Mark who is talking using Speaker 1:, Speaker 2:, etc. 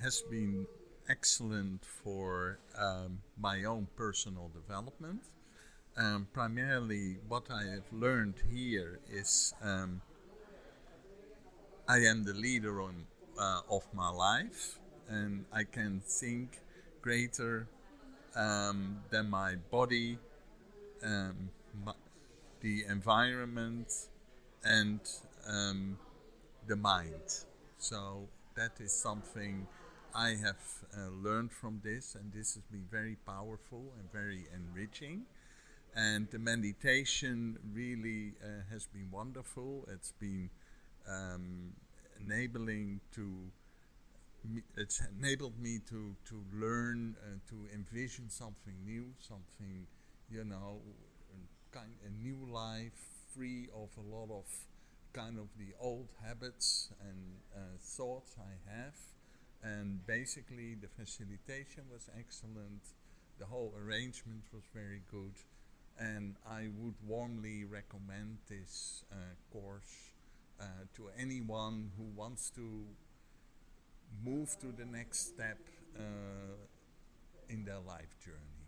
Speaker 1: has been excellent for my own personal development. Primarily, what I have learned here is I am the leader of my life, and I can think greater than my body, um, the environment, and um, the mind. So that is something I have learned from this, and this has been very powerful and very enriching. And the meditation really has been wonderful. It's been um, enabling to it's enabled me to learn to envision something new, something, you know, a new life free of a lot of kind of the old habits and thoughts I have. And basically, the facilitation was excellent. The whole arrangement was very good, and I would warmly recommend this course to anyone who wants to move to the next step in their life journey.